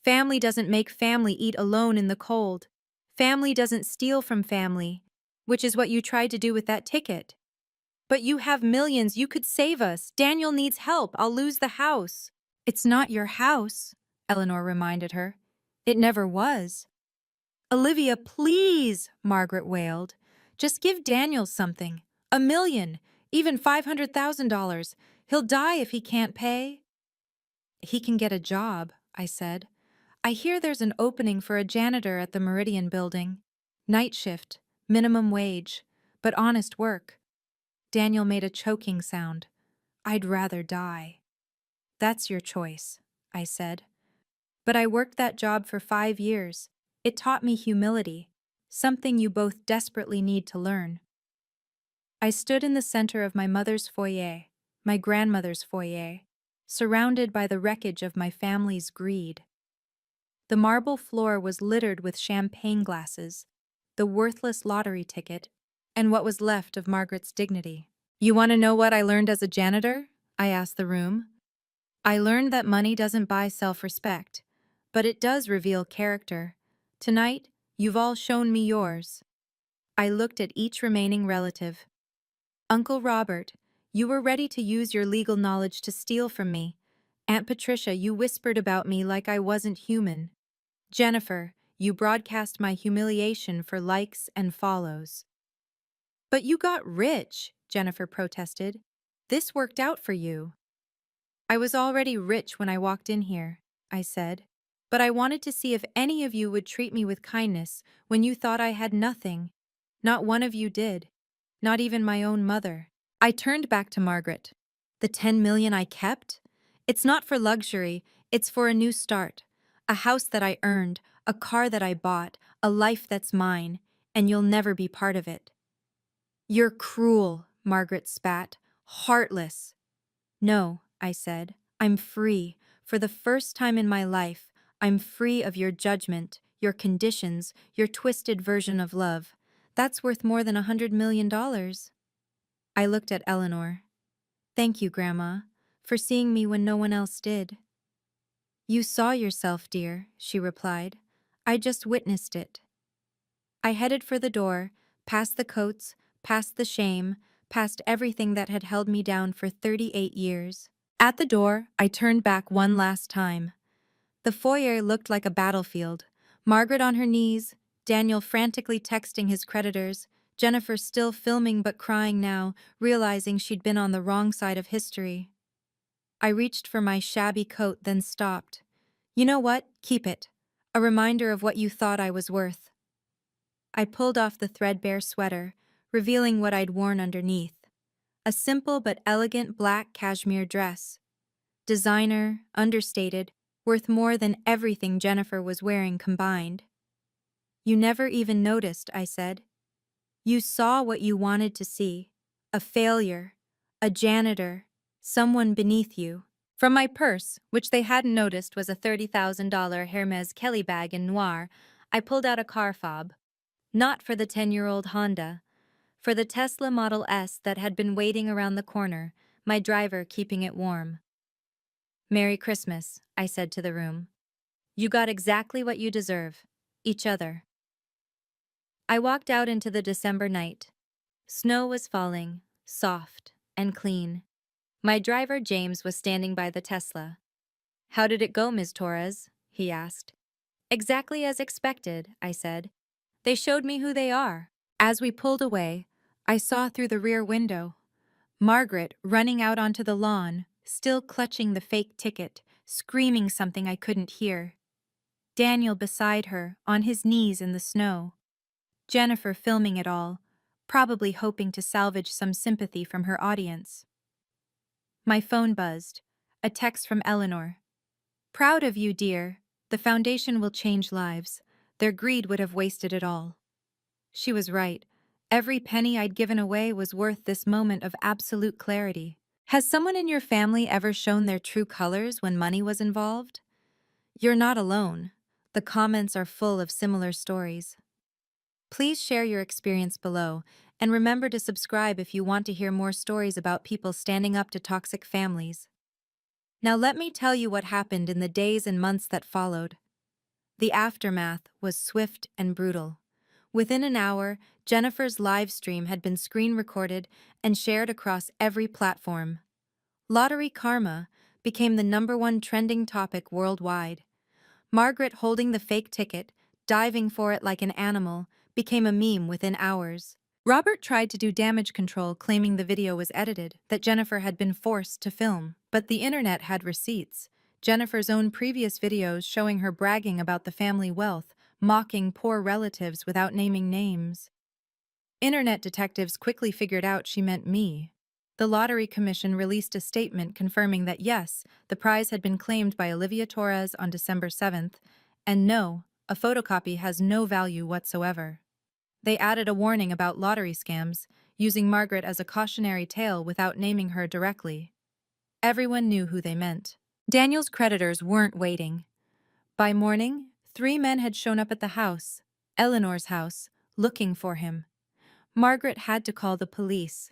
Family doesn't make family eat alone in the cold. Family doesn't steal from family, which is what you tried to do with that ticket. But you have millions, you could save us. Daniel needs help, I'll lose the house. It's not your house, Eleanor reminded her. It never was. Olivia, please, Margaret wailed. Just give Daniel something. $1 million, even $500,000. He'll die if he can't pay. He can get a job, I said. I hear there's an opening for a janitor at the Meridian building. Night shift, minimum wage, but honest work. Daniel made a choking sound. I'd rather die. That's your choice, I said. But I worked that job for 5 years. It taught me humility, something you both desperately need to learn. I stood in the center of my mother's foyer, my grandmother's foyer, surrounded by the wreckage of my family's greed. The marble floor was littered with champagne glasses, the worthless lottery ticket, and what was left of Margaret's dignity. You want to know what I learned as a janitor? I asked the room. I learned that money doesn't buy self-respect, but it does reveal character. Tonight, you've all shown me yours. I looked at each remaining relative. Uncle Robert, you were ready to use your legal knowledge to steal from me. Aunt Patricia, you whispered about me like I wasn't human. Jennifer, you broadcast my humiliation for likes and follows. But you got rich, Jennifer protested. This worked out for you. I was already rich when I walked in here, I said. But I wanted to see if any of you would treat me with kindness when you thought I had nothing. Not one of you did. Not even my own mother. I turned back to Margaret. The 10 million I kept? It's not for luxury, it's for a new start. A house that I earned, a car that I bought, a life that's mine, and you'll never be part of it. You're cruel, Margaret spat. Heartless. No, I said. I'm free. For the first time in my life, I'm free of your judgment, your conditions, your twisted version of love. That's worth more than $100 million. I looked at Eleanor. Thank you, Grandma, for seeing me when no one else did. You saw yourself, dear, she replied. I just witnessed it. I headed for the door, past the coats, past the shame, past everything that had held me down for 38 years. At the door, I turned back one last time. The foyer looked like a battlefield. Margaret on her knees, Daniel frantically texting his creditors, Jennifer still filming but crying now, realizing she'd been on the wrong side of history. I reached for my shabby coat, then stopped. You know what? Keep it. A reminder of what you thought I was worth. I pulled off the threadbare sweater, revealing what I'd worn underneath. A simple but elegant black cashmere dress. Designer, understated, worth more than everything Jennifer was wearing combined. You never even noticed, I said. You saw what you wanted to see. A failure. A janitor. Someone beneath you. From my purse, which they hadn't noticed was a $30,000 Hermes Kelly bag in noir, I pulled out a car fob. Not for the 10-year-old Honda. For the Tesla Model S that had been waiting around the corner, my driver keeping it warm. Merry Christmas, I said to the room. You got exactly what you deserve. Each other. I walked out into the December night. Snow was falling, soft and clean. My driver, James, was standing by the Tesla. How did it go, Ms. Torres? He asked. Exactly as expected, I said. They showed me who they are. As we pulled away, I saw through the rear window Margaret running out onto the lawn, still clutching the fake ticket, screaming something I couldn't hear. Daniel beside her, on his knees in the snow. Jennifer filming it all, probably hoping to salvage some sympathy from her audience. My phone buzzed. A text from Eleanor. Proud of you, dear. The foundation will change lives. Their greed would have wasted it all. She was right. Every penny I'd given away was worth this moment of absolute clarity. Has someone in your family ever shown their true colors when money was involved? You're not alone. The comments are full of similar stories. Please share your experience below, and remember to subscribe if you want to hear more stories about people standing up to toxic families. Now let me tell you what happened in the days and months that followed. The aftermath was swift and brutal. Within an hour, Jennifer's live stream had been screen recorded and shared across every platform. Lottery karma became the #1 trending topic worldwide. Margaret holding the fake ticket, diving for it like an animal, became a meme within hours. Robert tried to do damage control, claiming the video was edited, that Jennifer had been forced to film, but the internet had receipts. Jennifer's own previous videos showing her bragging about the family wealth, mocking poor relatives without naming names. Internet detectives quickly figured out she meant me. The Lottery Commission released a statement confirming that yes, the prize had been claimed by Olivia Torres on December 7th, and no, a photocopy has no value whatsoever. They added a warning about lottery scams, using Margaret as a cautionary tale without naming her directly. Everyone knew who they meant. Daniel's creditors weren't waiting. By morning, 3 men had shown up at the house, Eleanor's house, looking for him. Margaret had to call the police.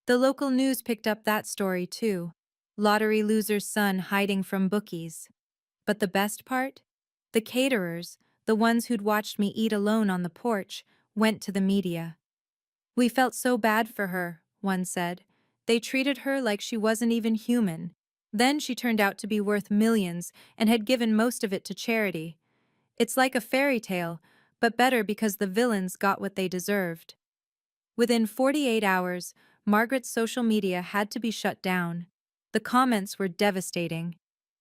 The local news picked up that story too. Lottery loser's son hiding from bookies. But the best part? The caterers, the ones who'd watched me eat alone on the porch, went to the media. We felt so bad for her, one said. They treated her like she wasn't even human. Then she turned out to be worth millions and had given most of it to charity. It's like a fairy tale, but better because the villains got what they deserved. Within 48 hours, Margaret's social media had to be shut down. The comments were devastating.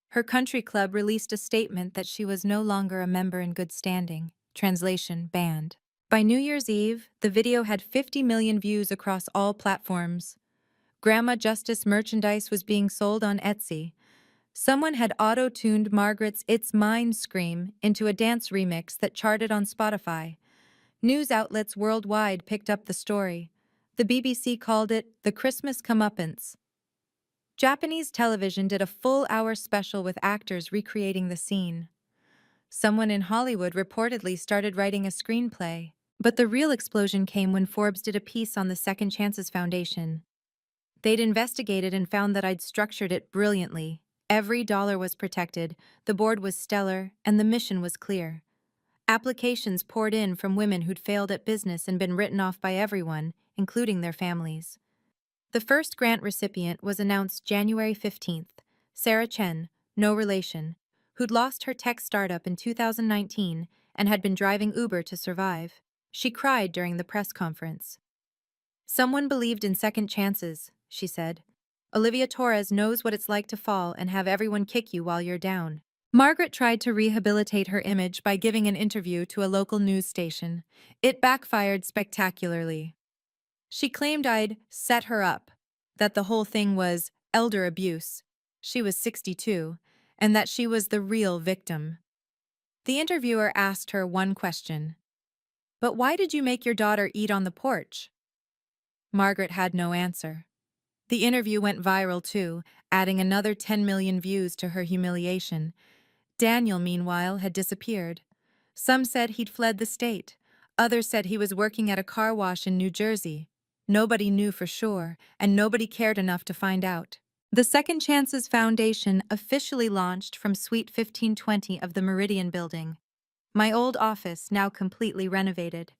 Her country club released a statement that she was no longer a member in good standing. Translation banned. By New Year's Eve, the video had 50 million views across all platforms. Grandma Justice merchandise was being sold on Etsy. Someone had auto-tuned Margaret's It's Mine scream into a dance remix that charted on Spotify. News outlets worldwide picked up the story. The BBC called it the Christmas comeuppance. Japanese television did a full-hour special with actors recreating the scene. Someone in Hollywood reportedly started writing a screenplay. But the real explosion came when Forbes did a piece on the Second Chances Foundation. They'd investigated and found that I'd structured it brilliantly. Every dollar was protected, the board was stellar, and the mission was clear. Applications poured in from women who'd failed at business and been written off by everyone, including their families. The first grant recipient was announced January 15th, Sarah Chen, no relation, who'd lost her tech startup in 2019 and had been driving Uber to survive. She cried during the press conference. "Someone believed in second chances," she said. "Olivia Torres knows what it's like to fall and have everyone kick you while you're down." Margaret tried to rehabilitate her image by giving an interview to a local news station. It backfired spectacularly. She claimed I'd set her up, that the whole thing was elder abuse. She was 62, and that she was the real victim. The interviewer asked her one question. "But why did you make your daughter eat on the porch?" Margaret had no answer. The interview went viral too, adding another 10 million views to her humiliation. Daniel, meanwhile, had disappeared. Some said he'd fled the state. Others said he was working at a car wash in New Jersey. Nobody knew for sure, and nobody cared enough to find out. The Second Chances Foundation officially launched from Suite 1520 of the Meridian Building, my old office now completely renovated.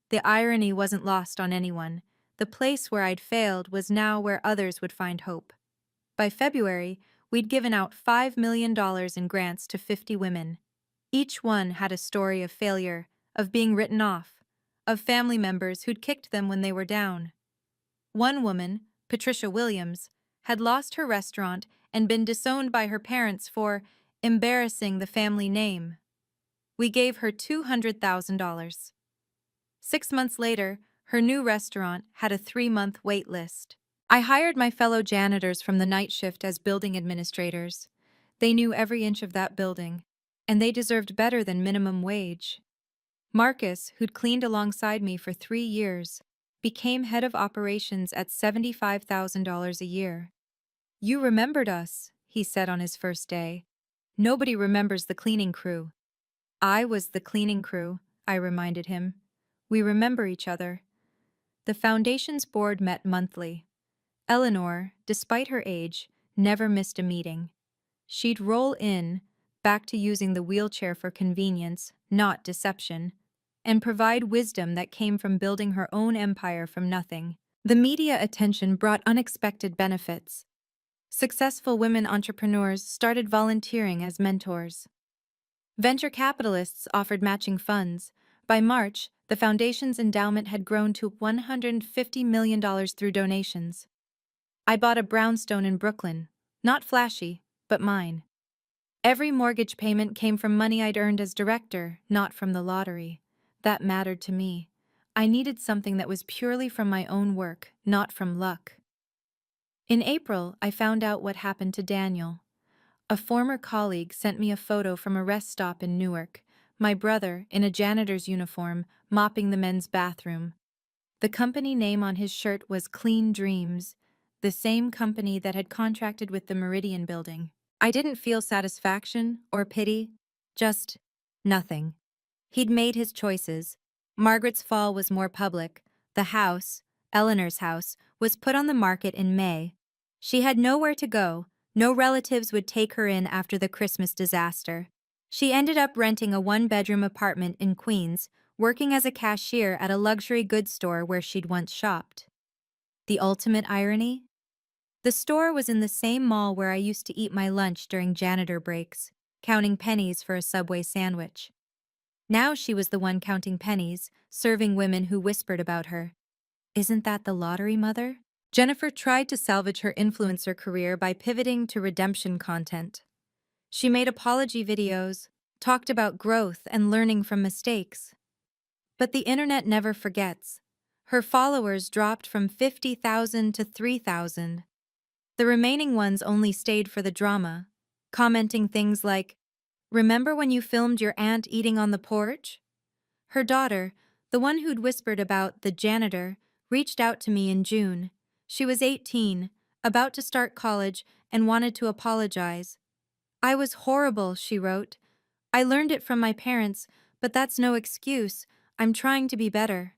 The irony wasn't lost on anyone. The place where I'd failed was now where others would find hope. By February, we'd given out $5 million in grants to 50 women. Each one had a story of failure, of being written off, of family members who'd kicked them when they were down. One woman, Patricia Williams, had lost her restaurant and been disowned by her parents for embarrassing the family name. We gave her $200,000. 6 months later, her new restaurant had a 3-month wait list. I hired my fellow janitors from the night shift as building administrators. They knew every inch of that building, and they deserved better than minimum wage. Marcus, who'd cleaned alongside me for 3 years, became head of operations at $75,000 a year. "You remembered us," he said on his first day. "Nobody remembers the cleaning crew." "I was the cleaning crew," I reminded him. "We remember each other." The foundation's board met monthly. Eleanor, despite her age, never missed a meeting. She'd roll in, back to using the wheelchair for convenience, not deception, and provide wisdom that came from building her own empire from nothing. The media attention brought unexpected benefits. Successful women entrepreneurs started volunteering as mentors. Venture capitalists offered matching funds. By March, the foundation's endowment had grown to $150 million through donations. I bought a brownstone in Brooklyn, not flashy, but mine. Every mortgage payment came from money I'd earned as director, not from the lottery. That mattered to me. I needed something that was purely from my own work, not from luck. In April, I found out what happened to Daniel. A former colleague sent me a photo from a rest stop in Newark, my brother, in a janitor's uniform, mopping the men's bathroom. The company name on his shirt was Clean Dreams, the same company that had contracted with the Meridian Building. I didn't feel satisfaction or pity, just nothing. He'd made his choices. Margaret's fall was more public. The house, Eleanor's house, was put on the market in May. She had nowhere to go. No relatives would take her in after the Christmas disaster. She ended up renting a 1-bedroom apartment in Queens, working as a cashier at a luxury goods store where she'd once shopped. The ultimate irony? The store was in the same mall where I used to eat my lunch during janitor breaks, counting pennies for a Subway sandwich. Now she was the one counting pennies, serving women who whispered about her. "Isn't that the lottery, mother?" Jennifer tried to salvage her influencer career by pivoting to redemption content. She made apology videos, talked about growth and learning from mistakes. But the internet never forgets. Her followers dropped from 50,000 to 3,000. The remaining ones only stayed for the drama, commenting things like, "Remember when you filmed your aunt eating on the porch?" Her daughter, the one who'd whispered about the janitor, reached out to me in June. She was 18, about to start college, and wanted to apologize. "I was horrible," she wrote. I learned it from my parents, but that's no excuse. I'm trying to be better.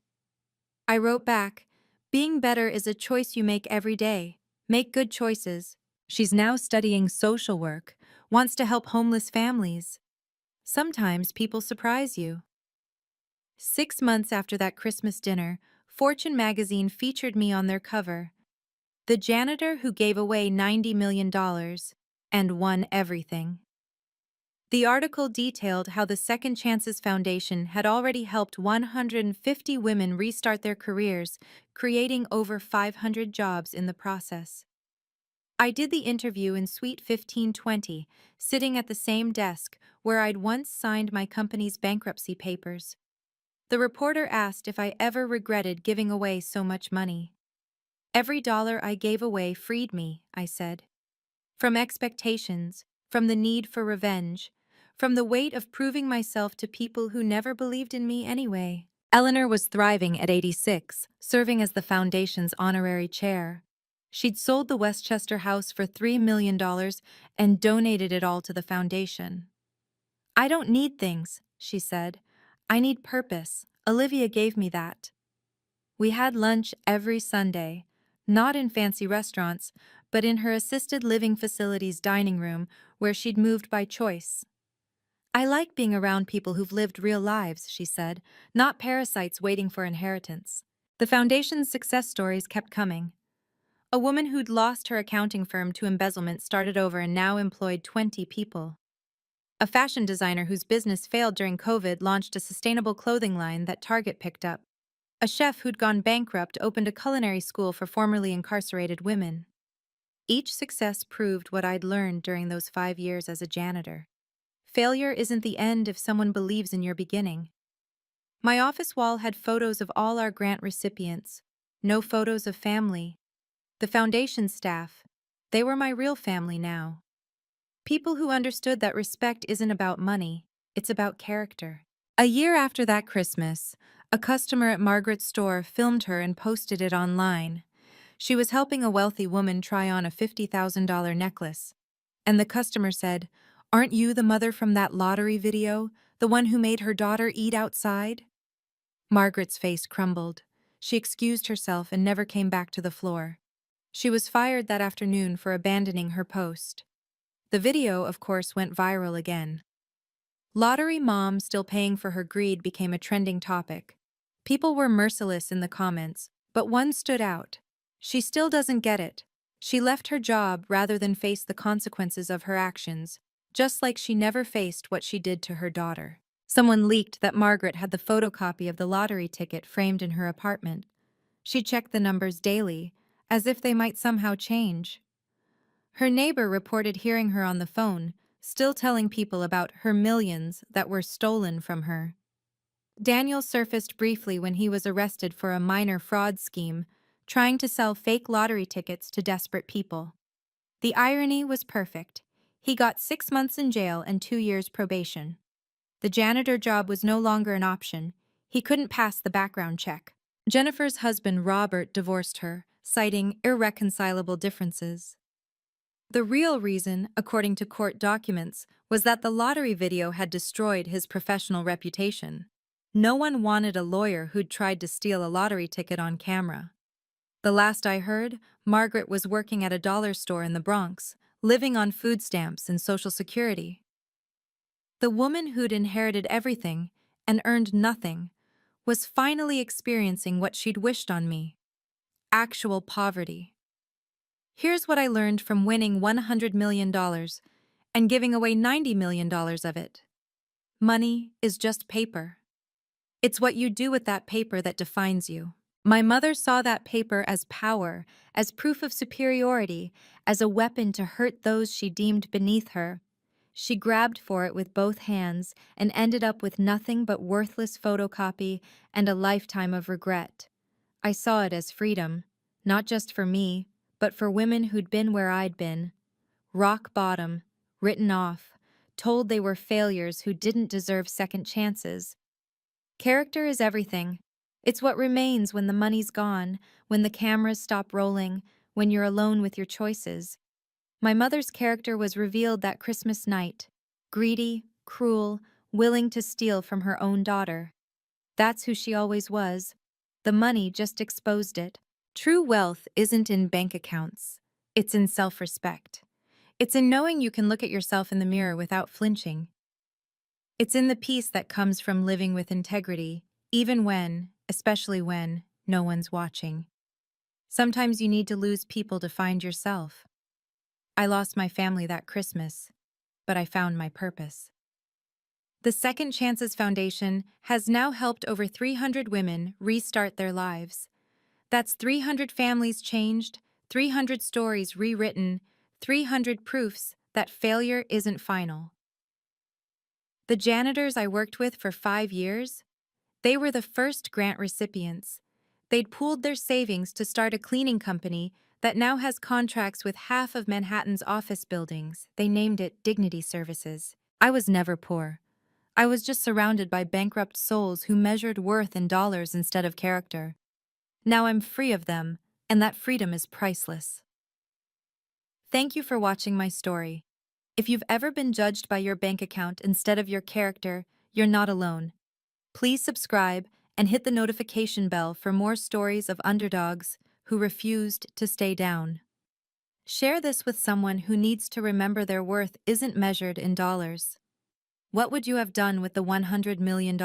I wrote back, being better is a choice you make every day. Make good choices. She's now studying social work, wants to help homeless families. Sometimes people surprise you. 6 months after that Christmas dinner, Fortune magazine featured me on their cover. The janitor who gave away $90 million and won everything. The article detailed how the Second Chances Foundation had already helped 150 women restart their careers, creating over 500 jobs in the process. I did the interview in Suite 1520, sitting at the same desk where I'd once signed my company's bankruptcy papers. The reporter asked if I ever regretted giving away so much money. Every dollar I gave away freed me, I said. From expectations, from the need for revenge, from the weight of proving myself to people who never believed in me anyway. Eleanor was thriving at 86, serving as the foundation's honorary chair. She'd sold the Westchester house for $3 million and donated it all to the foundation. I don't need things, she said. I need purpose. Olivia gave me that. We had lunch every Sunday, not in fancy restaurants, but in her assisted living facility's dining room where she'd moved by choice. I like being around people who've lived real lives, she said, not parasites waiting for inheritance. The foundation's success stories kept coming. A woman who'd lost her accounting firm to embezzlement started over and now employed 20 people. A fashion designer whose business failed during COVID launched a sustainable clothing line that Target picked up. A chef who'd gone bankrupt opened a culinary school for formerly incarcerated women. Each success proved what I'd learned during those 5 years as a janitor. Failure isn't the end if someone believes in your beginning. My office wall had photos of all our grant recipients, no photos of family. The foundation staff, they were my real family now. People who understood that respect isn't about money, it's about character. A year after that Christmas, a customer at Margaret's store filmed her and posted it online. She was helping a wealthy woman try on a $50,000 necklace. And the customer said, "Aren't you the mother from that lottery video, the one who made her daughter eat outside?" Margaret's face crumbled. She excused herself and never came back to the floor. She was fired that afternoon for abandoning her post. The video, of course, went viral again. Lottery mom still paying for her greed became a trending topic. People were merciless in the comments, but one stood out. She still doesn't get it. She left her job rather than face the consequences of her actions, just like she never faced what she did to her daughter. Someone leaked that Margaret had the photocopy of the lottery ticket framed in her apartment. She checked the numbers daily, as if they might somehow change. Her neighbor reported hearing her on the phone, still telling people about her millions that were stolen from her. Daniel surfaced briefly when he was arrested for a minor fraud scheme, trying to sell fake lottery tickets to desperate people. The irony was perfect. He got 6 months in jail and 2 years probation. The janitor job was no longer an option. He couldn't pass the background check. Jennifer's husband, Robert, divorced her, citing irreconcilable differences. The real reason, according to court documents, was that the lottery video had destroyed his professional reputation. No one wanted a lawyer who'd tried to steal a lottery ticket on camera. The last I heard, Margaret was working at a dollar store in the Bronx, living on food stamps and Social Security. The woman who'd inherited everything and earned nothing was finally experiencing what she'd wished on me: actual poverty. Here's what I learned from winning $100 million and giving away $90 million of it. Money is just paper. It's what you do with that paper that defines you. My mother saw that paper as power, as proof of superiority, as a weapon to hurt those she deemed beneath her. She grabbed for it with both hands and ended up with nothing but worthless photocopy and a lifetime of regret. I saw it as freedom, not just for me, but for women who'd been where I'd been. Rock bottom, written off, told they were failures who didn't deserve second chances. Character is everything. It's what remains when the money's gone, when the cameras stop rolling, when you're alone with your choices. My mother's character was revealed that Christmas night. Greedy, cruel, willing to steal from her own daughter. That's who she always was. The money just exposed it. True wealth isn't in bank accounts. It's in self-respect. It's in knowing you can look at yourself in the mirror without flinching. It's in the peace that comes from living with integrity, even when, especially when, no one's watching. Sometimes you need to lose people to find yourself. I lost my family that Christmas, but I found my purpose. The Second Chances Foundation has now helped over 300 women restart their lives. That's 300 families changed, 300 stories rewritten, 300 proofs that failure isn't final. The janitors I worked with for 5 years, they were the first grant recipients. They'd pooled their savings to start a cleaning company that now has contracts with half of Manhattan's office buildings. They named it Dignity Services. I was never poor. I was just surrounded by bankrupt souls who measured worth in dollars instead of character. Now I'm free of them, and that freedom is priceless. Thank you for watching my story. If you've ever been judged by your bank account instead of your character, you're not alone. Please subscribe and hit the notification bell for more stories of underdogs who refused to stay down. Share this with someone who needs to remember their worth isn't measured in dollars. What would you have done with the $100 million?